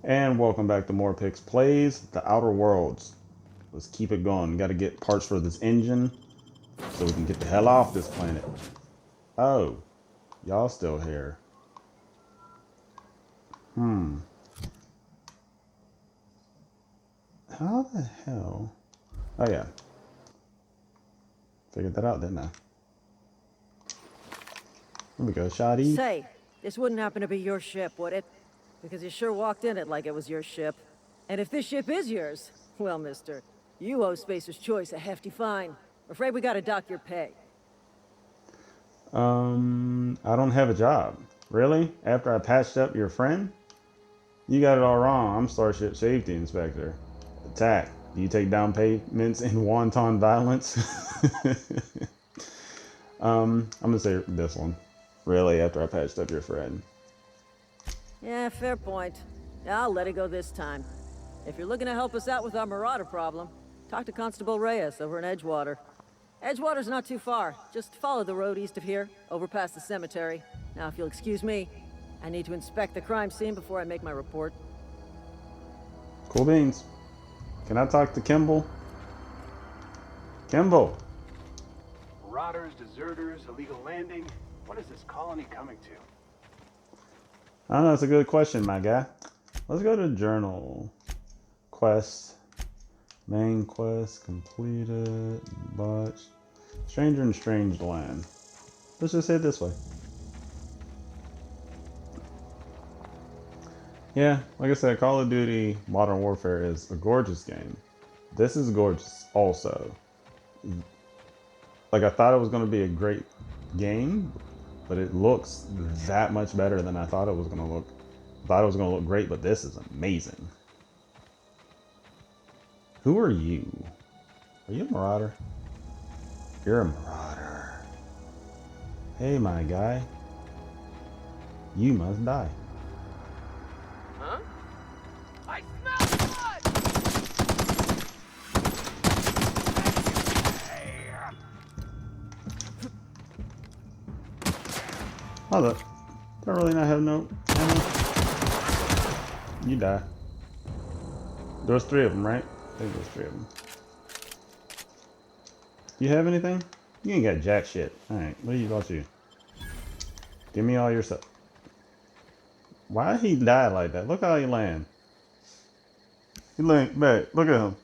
And welcome back to Morrpix Plays The Outer Worlds. Let's keep it going. Got to get parts for this engine so we can get the hell off this planet. Oh, y'all still here. How the hell? Oh yeah. Figured that out, didn't I? Here we go, shoddy. Say, this wouldn't happen to be your ship, would it? Because you sure walked in it like it was your ship. And if this ship is yours, well, mister, you owe Spacer's Choice a hefty fine. Afraid we gotta dock your pay. I don't have a job. Really? After I patched up your friend? You got it all wrong. I'm Starship Safety Inspector. Attack. Do you take down payments in wanton violence? I'm gonna say this one. Really, after I patched up your friend. Yeah, fair point. I'll let it go this time. If you're looking to help us out with our marauder problem, talk to Constable Reyes over in Edgewater. Edgewater's not too far. Just follow the road east of here, over past the cemetery. Now, if you'll excuse me, I need to inspect the crime scene before I make my report. Cool beans. Can I talk to Kimball? Kimball! Marauders, deserters, illegal landing. What is this colony coming to? I don't know, that's a good question, my guy. Let's go to journal. Quest. Main quest completed. Botched. Stranger in strange land. Let's just head this way. Yeah, like I said, Call of Duty Modern Warfare is a gorgeous game. This is gorgeous also. Like, I thought it was going to be a great game, but it looks that much better than I thought it was going to look. I thought it was going to look great, but this is amazing. Who are you? Are you a marauder? You're a marauder. Hey, my guy. You must die. Huh? I smell blood! Hold up. Do I really not have no ammo? You die. There was 3 of them, right? I think there was 3 of them. You have anything? You ain't got jack shit. Alright, what about you? Give me all your stuff. Why he die like that? Look how he land. He land back. Look at him.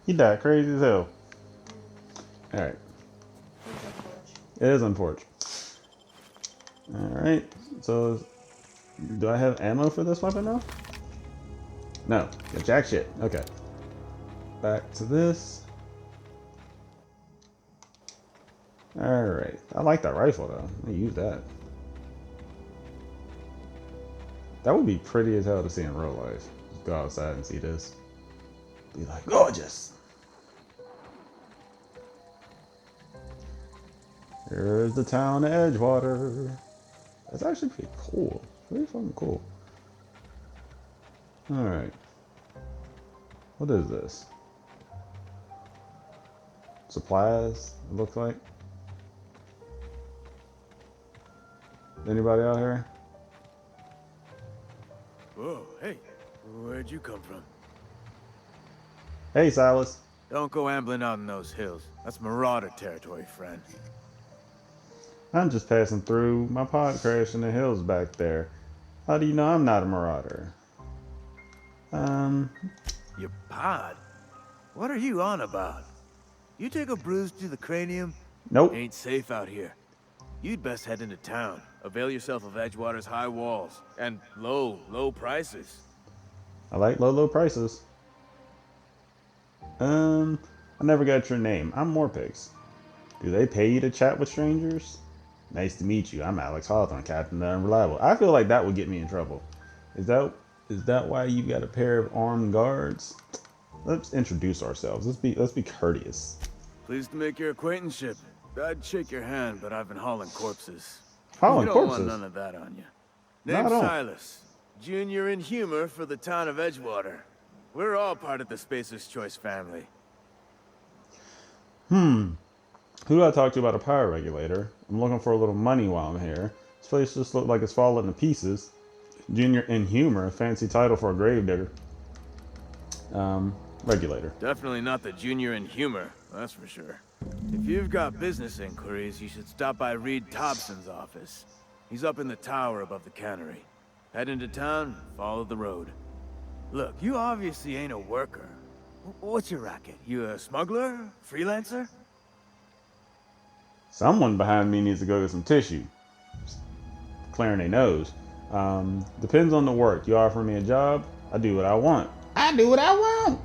He died crazy as hell. Alright. It is unfortunate. Alright, so do I have ammo for this weapon now? No, got jack shit. Okay. Back to this. Alright. I like that rifle though. I'm gonna use that. That would be pretty as hell to see in real life. Just go outside and see this. Be like, gorgeous! Here's the town of Edgewater. That's actually pretty cool. Pretty fucking cool. Alright. What is this? Supplies, it looks like. Anybody out here? Whoa, hey, where'd you come from? Hey, Silas. Don't go ambling out in those hills. That's marauder territory, friend. I'm just passing through. My pod crashed in the hills back there. How do you know I'm not a marauder? Your pod? What are you on about? You take a bruise to the cranium? Nope. Ain't safe out here. You'd best head into town. Avail yourself of Edgewater's high walls. And low prices. I like low prices. I never got your name. I'm Morrpix. Do they pay you to chat with strangers? Nice to meet you. I'm Alex Hawthorne, Captain the Unreliable. I feel like that would get me in trouble. Is that why you got a pair of armed guards? Let's introduce ourselves. Let's be courteous. Pleased to make your acquaintanceship. I'd shake your hand, but I've been hauling corpses. Hauling You don't corpses? want none of that on you. No, I Name's don't. Silas. Junior in humor for the town of Edgewater. We're all part of the Spacer's Choice family. Who do I talk to about a power regulator? I'm looking for a little money while I'm here. This place just looks like it's falling to pieces. Junior Inhumer, a fancy title for a gravedigger. Regulator. Definitely not the junior in humor, that's for sure. If you've got business inquiries, you should stop by Reed Thompson's office. He's up in the tower above the cannery. Head into town, follow the road. Look, you obviously ain't a worker. What's your racket? You a smuggler? Freelancer? Someone behind me needs to go get some tissue. Clearing their nose. Depends on the work. You offer me a job, I do what I want. I do what I want.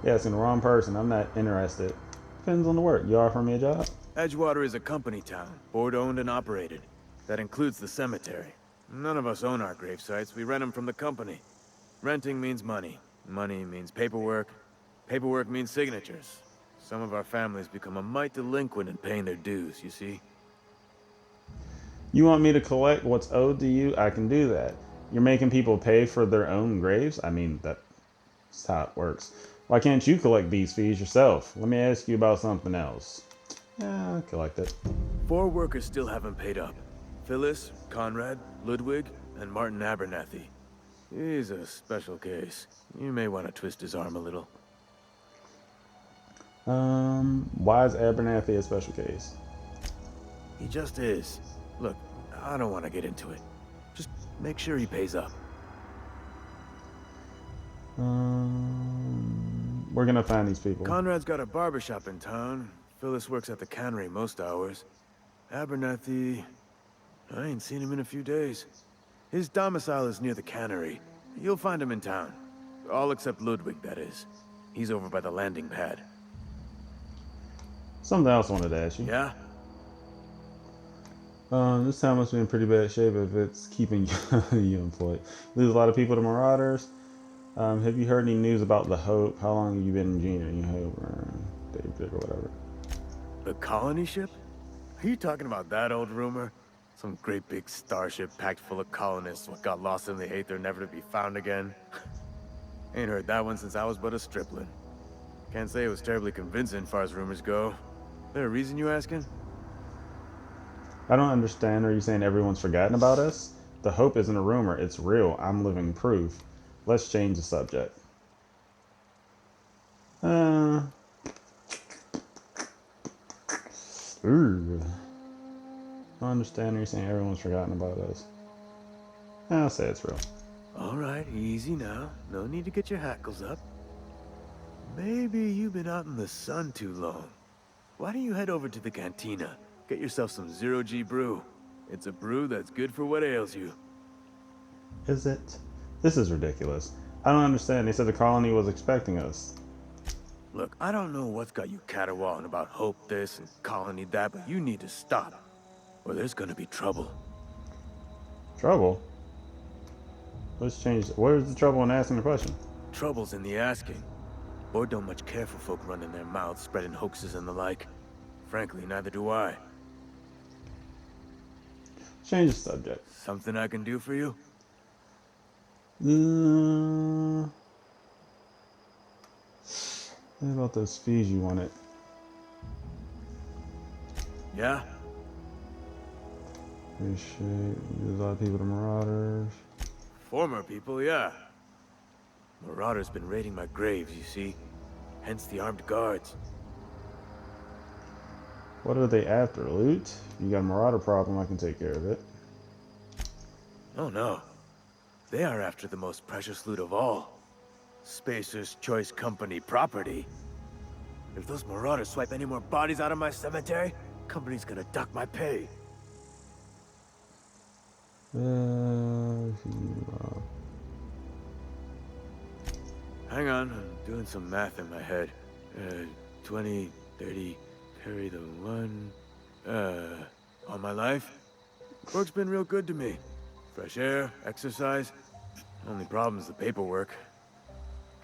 Yeah, asking the wrong person. I'm not interested. Depends on the work. You offer me a job? Edgewater is a company town, board-owned and operated. That includes the cemetery. None of us own our grave sites. We rent them from the company. Renting means money. Money means paperwork. Paperwork means signatures. Some of our families become a mite delinquent in paying their dues, you see? You want me to collect what's owed to you? I can do that. You're making people pay for their own graves? I mean, that's how it works. Why can't you collect these fees yourself? Let me ask you about something else. Yeah, I'll collect it. 4 workers still haven't paid up. Phyllis, Conrad, Ludwig, and Martin Abernathy. He's a special case. You may want to twist his arm a little. Why is Abernathy a special case? He just is. Look, I don't want to get into it. Just make sure he pays up. We're gonna find these people. Conrad's got a barbershop in town. Phyllis works at the cannery most hours. Abernathy... I ain't seen him in a few days. His domicile is near the cannery. You'll find him in town. All except Ludwig, that is. He's over by the landing pad. Something else I wanted to ask you. Yeah? This town must be in pretty bad shape if it's keeping you employed. Lose a lot of people to marauders. Have you heard any news about the Hope? How long have you been in Junior New Hope or Daybreak or whatever? The colony ship? Are you talking about that old rumor? Some great big starship packed full of colonists what got lost in the Aether never to be found again? Ain't heard that one since I was but a stripling. Can't say it was terribly convincing far as rumors go. There a reason you asking? I don't understand. Are you saying everyone's forgotten about us? The Hope isn't a rumor. It's real. I'm living proof. Let's change the subject. I don't understand. Are you saying everyone's forgotten about us? I'll say it's real. Alright, easy now. No need to get your hackles up. Maybe you've been out in the sun too long. Why don't you head over to the cantina? Get yourself some zero-G brew. It's a brew that's good for what ails you. Is it? This is ridiculous. I don't understand. They said the colony was expecting us. Look, I don't know what's got you caterwauling about Hope this and Colony that, but you need to stop. Or there's gonna be trouble. Trouble? Let's change. Where's the trouble in asking the question? Trouble's in the asking. Board don't much care for folk running their mouths, spreading hoaxes and the like. Frankly, neither do I. Change the subject. Something I can do for you? What about those fees you wanted? Yeah? Appreciate. Use a lot of people to marauders. Former people, yeah. Marauders been raiding my graves, you see. Hence the armed guards. What are they after? Loot? You got a marauder problem, I can take care of it. Oh no. They are after the most precious loot of all. Spacer's Choice Company property. If those marauders swipe any more bodies out of my cemetery, company's gonna duck my pay. Hang on, I'm doing some math in my head. 20, 30, carry the 1... all my life? Work's been real good to me. Fresh air, exercise. Only problem is the paperwork.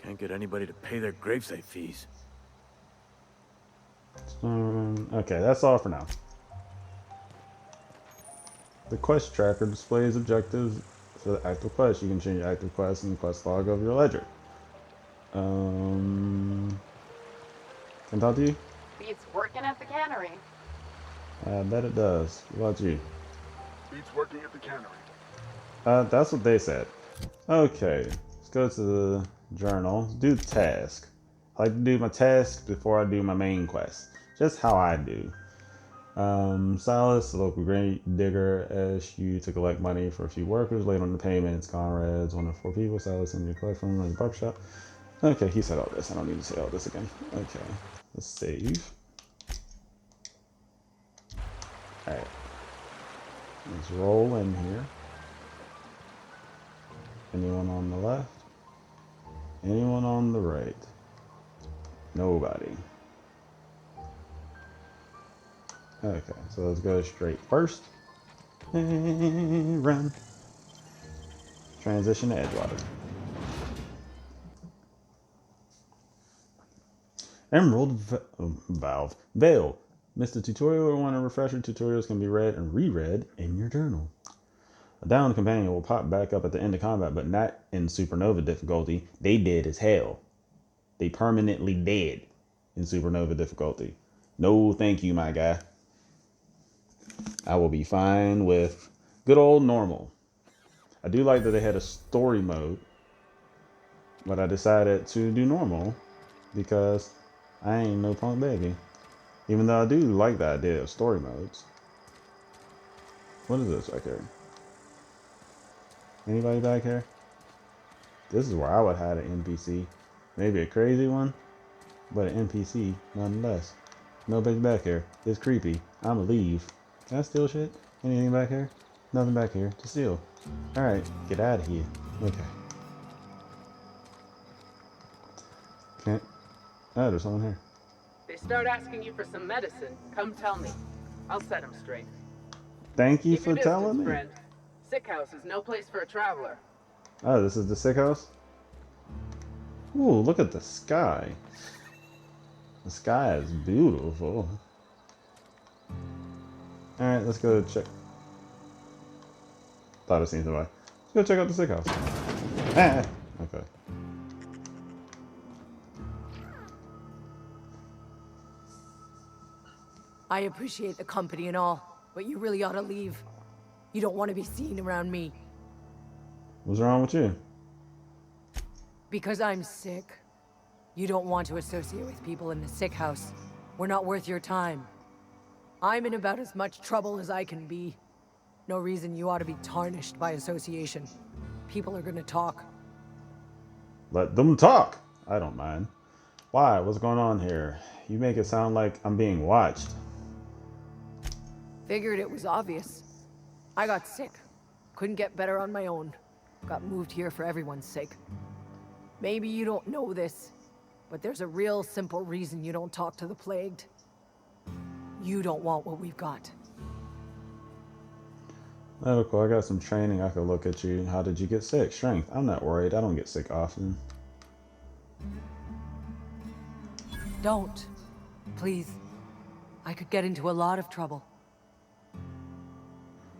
Can't get anybody to pay their gravesite fees. Okay, that's all for now. The quest tracker displays objectives for the active quest. You can change your active quest in the quest log of your ledger. Can I talk to you? Beats working at the cannery. I bet it does. What about you? Beats working at the cannery. That's what they said. Okay, let's go to the journal. Do the task. I like to do my task before I do my main quest. Just how I do. Silas, the local grave digger, asked you to collect money for a few workers. Late on the payments. Conrad's one of 4 people. Silas and you collect from the barber shop. Okay, he said all this. I don't need to say all this again. Okay, let's save. Alright, let's roll in here. Anyone on the left? Anyone on the right? Nobody. Okay, so let's go straight first. And run. Transition to Edgewater. Emerald Valve. Veil. Missed a tutorial or want a refresher? Tutorials can be read and reread in your journal. A downed companion will pop back up at the end of combat, but not in supernova difficulty. They dead as hell. They permanently dead in supernova difficulty. No, thank you, my guy. I will be fine with good old normal. I do like that they had a story mode, but I decided to do normal because I ain't no punk baby. Even though I do like the idea of story modes. What is this right here? Anybody back here? This is where I would hide an NPC. Maybe a crazy one, but an NPC nonetheless. Nobody's back here. It's creepy. I'ma leave. Can I steal shit? Anything back here? Nothing back here to steal. Alright, get out of here. Okay. Can't. Oh, there's someone here. They start asking you for some medicine. Come tell me. I'll set them straight. Thank you Keep your for telling distance, me. friend. Sick house is no place for a traveler. Oh, this is the sick house? Ooh, look at the sky. The sky is beautiful. Alright, let's go check. Thought I seen somebody. Let's go check out the sick house. Ah! Okay. I appreciate the company and all, but you really ought to leave. You don't want to be seen around me. What's wrong with you? Because I'm sick. You don't want to associate with people in the sick house. We're not worth your time. I'm in about as much trouble as I can be. No reason you ought to be tarnished by association. People are gonna talk. Let them talk! I don't mind. Why? What's going on here? You make it sound like I'm being watched. Figured it was obvious. I got sick. Couldn't get better on my own. Got moved here for everyone's sake. Maybe you don't know this, but there's a real simple reason you don't talk to the plagued. You don't want what we've got. Medical, I got some training. I could look at you. How did you get sick? Strength. I'm not worried. I don't get sick often. Don't. Please. I could get into a lot of trouble.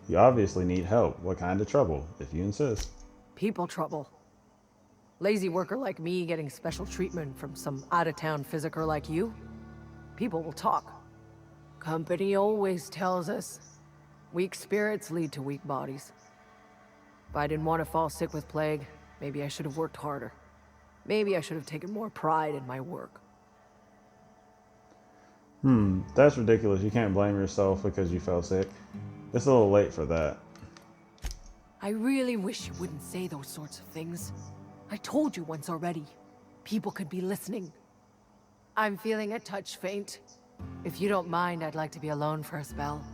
You obviously need help. What kind of trouble, if you insist? People trouble. Lazy worker like me getting special treatment from some out-of-town physiker like you? People will talk. Company always tells us, weak spirits lead to weak bodies. If I didn't want to fall sick with plague, maybe I should have worked harder. Maybe I should have taken more pride in my work. That's ridiculous. You can't blame yourself because you fell sick. It's a little late for that. I really wish you wouldn't say those sorts of things. I told you once already. People could be listening. I'm feeling a touch faint. If you don't mind, I'd like to be alone for a spell.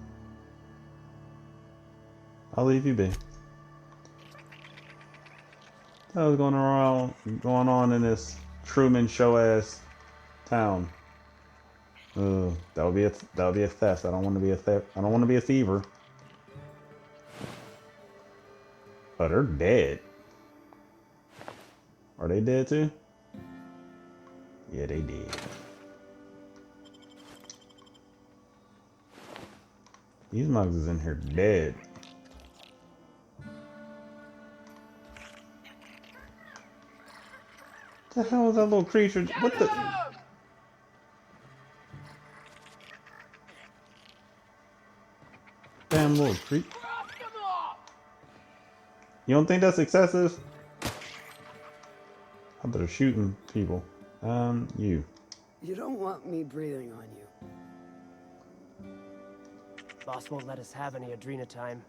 I'll leave you be. What was going on in this Truman Show ass town? That would be a theft. I don't want to be a theft. I don't want to be a thiever. Oh, they're dead. Are they dead too? Yeah, they did. These mugs is in here dead. What the hell is that little creature? What the? Damn little creep. You don't think that's excessive? I thought they're shooting people. You. You don't want me breathing on you. Boss won't let us have any Adrena time.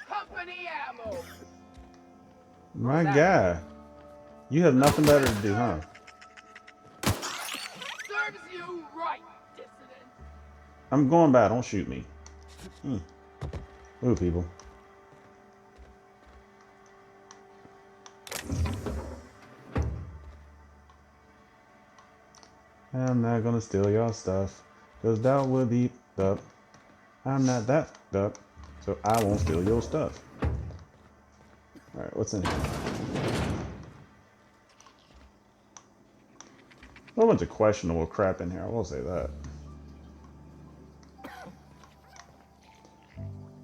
Company ammo! My guy. You have nothing better to do, huh? Serves you right, dissident! I'm going back. Don't shoot me. Ooh, people. I'm not gonna steal your stuff, cause that would be up. I'm not that fucked up, so I won't steal your stuff. Alright, what's in here? A whole bunch of questionable crap in here, I will say that.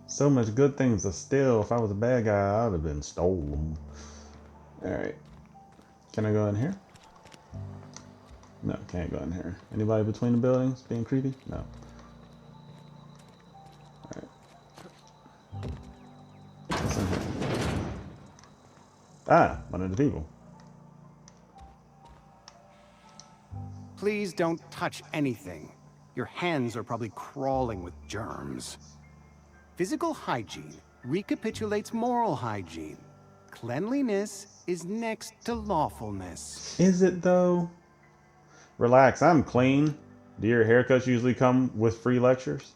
So much good things to steal. If I was a bad guy, I would have been stolen. Alright. Can I go in here? No, can't go in here. Anybody between the buildings being creepy? No. Alright. What's in here? Ah, one of the people. Please don't touch anything. Your hands are probably crawling with germs. Physical hygiene recapitulates moral hygiene. Cleanliness is next to lawfulness. Is it though? Relax, I'm clean. Do your haircuts usually come with free lectures?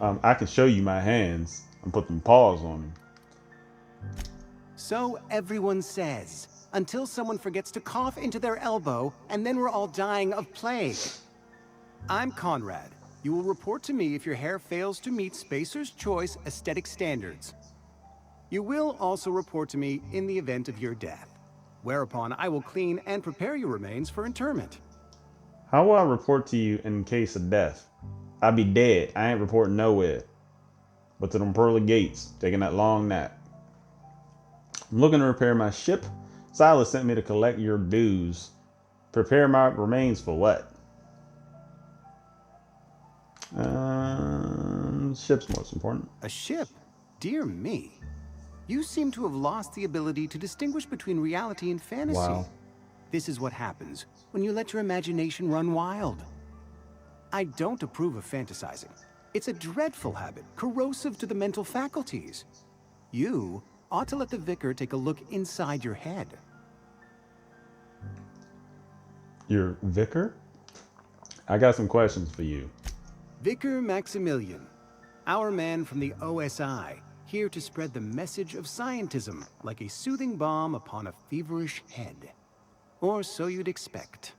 I can show you my hands and put them paws on them. So everyone says, until someone forgets to cough into their elbow, and then we're all dying of plague. I'm Conrad. You will report to me if your hair fails to meet Spacer's Choice aesthetic standards. You will also report to me in the event of your death, whereupon I will clean and prepare your remains for interment. How will I report to you in case of death? I'll be dead. I ain't reporting nowhere. But to them pearly gates, taking that long nap. I'm looking to repair my ship. Silas sent me to collect your dues. Prepare my remains for what? Ship's most important. A ship? Dear me. You seem to have lost the ability to distinguish between reality and fantasy. Wow. This is what happens when you let your imagination run wild. I don't approve of fantasizing. It's a dreadful habit, corrosive to the mental faculties. You ought to let the vicar take a look inside your head. Your vicar? I got some questions for you. Vicar Maximilian, our man from the OSI, here to spread the message of scientism like a soothing balm upon a feverish head. Or so you'd expect.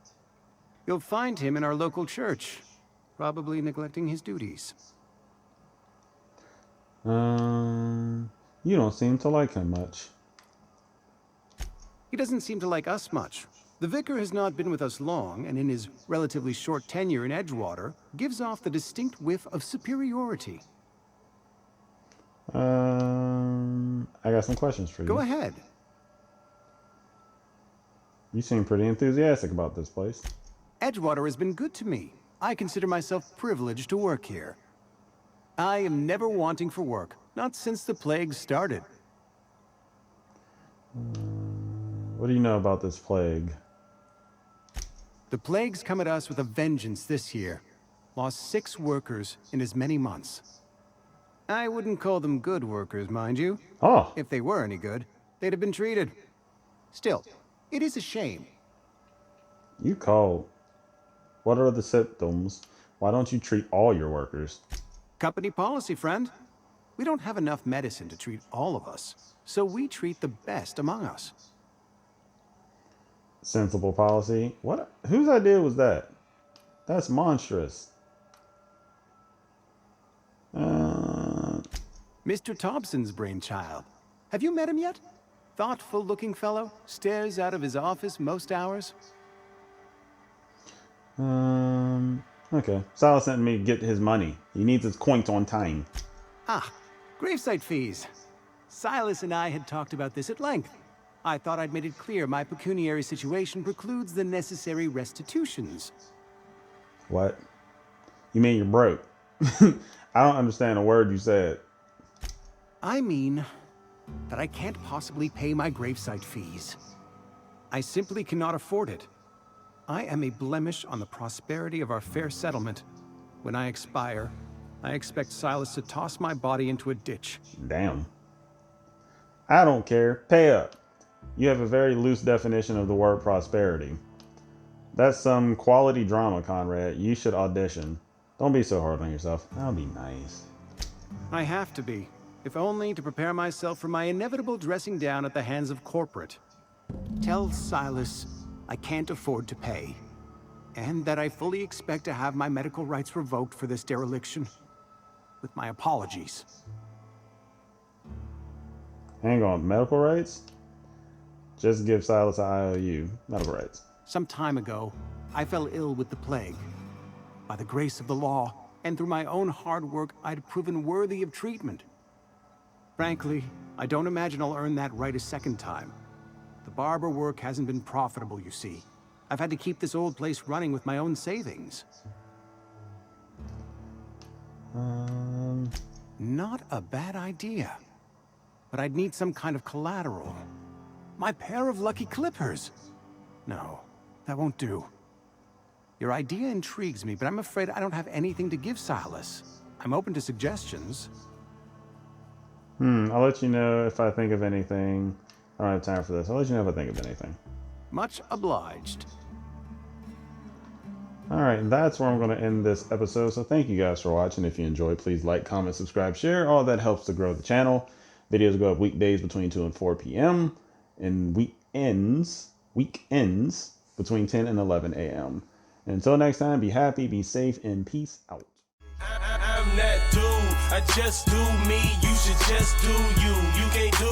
You'll find him in our local church, probably neglecting his duties. You don't seem to like him much. He doesn't seem to like us much. The vicar has not been with us long, and in his relatively short tenure in Edgewater, gives off the distinct whiff of superiority. I got some questions for you. Go ahead. You seem pretty enthusiastic about this place. Edgewater has been good to me. I consider myself privileged to work here. I am never wanting for work, not since the plague started. What do you know about this plague? The plague's come at us with a vengeance this year. Lost 6 workers in as many months. I wouldn't call them good workers, mind you. Oh. If they were any good, they'd have been treated. Still, it is a shame. You called. What are the symptoms? Why don't you treat all your workers? Company policy, friend. We don't have enough medicine to treat all of us, so we treat the best among us. Sensible policy. What? Whose idea was that? That's monstrous. Mr. Thompson's brainchild. Have you met him yet? Thoughtful-looking fellow, stares out of his office most hours. Okay. Silas sent me to get his money. He needs his coins on time. Ah, gravesite fees. Silas and I had talked about this at length. I thought I'd made it clear my pecuniary situation precludes the necessary restitutions. What? You mean you're broke? I don't understand a word you said. I mean that I can't possibly pay my gravesite fees. I simply cannot afford it. I am a blemish on the prosperity of our fair settlement. When I expire, I expect Silas to toss my body into a ditch. Damn. I don't care. Pay up. You have a very loose definition of the word prosperity. That's some quality drama, Conrad. You should audition. Don't be so hard on yourself. That'll be nice. I have to be, if only to prepare myself for my inevitable dressing down at the hands of corporate. Tell Silas I can't afford to pay, and that I fully expect to have my medical rights revoked for this dereliction. With my apologies. Hang on, medical rights? Just give Silas an IOU. Medical rights. Some time ago, I fell ill with the plague. By the grace of the law, and through my own hard work, I'd proven worthy of treatment. Frankly, I don't imagine I'll earn that right a second time. The barber work hasn't been profitable, you see. I've had to keep this old place running with my own savings. Not a bad idea. But I'd need some kind of collateral. My pair of lucky clippers. No, that won't do. Your idea intrigues me, but I'm afraid I don't have anything to give Silas. I'm open to suggestions. I'll let you know if I think of anything. I don't have time for this. I'll let you know if I think of anything. Much obliged. Alright, and that's where I'm going to end this episode. So thank you guys for watching. If you enjoyed, please like, comment, subscribe, share. All that helps to grow the channel. Videos go up weekdays between 2 and 4 p.m. and weekends between 10 and 11 a.m. And until next time, be happy, be safe, and peace out. I'm that dude, I just do me, you should just do you. You can't do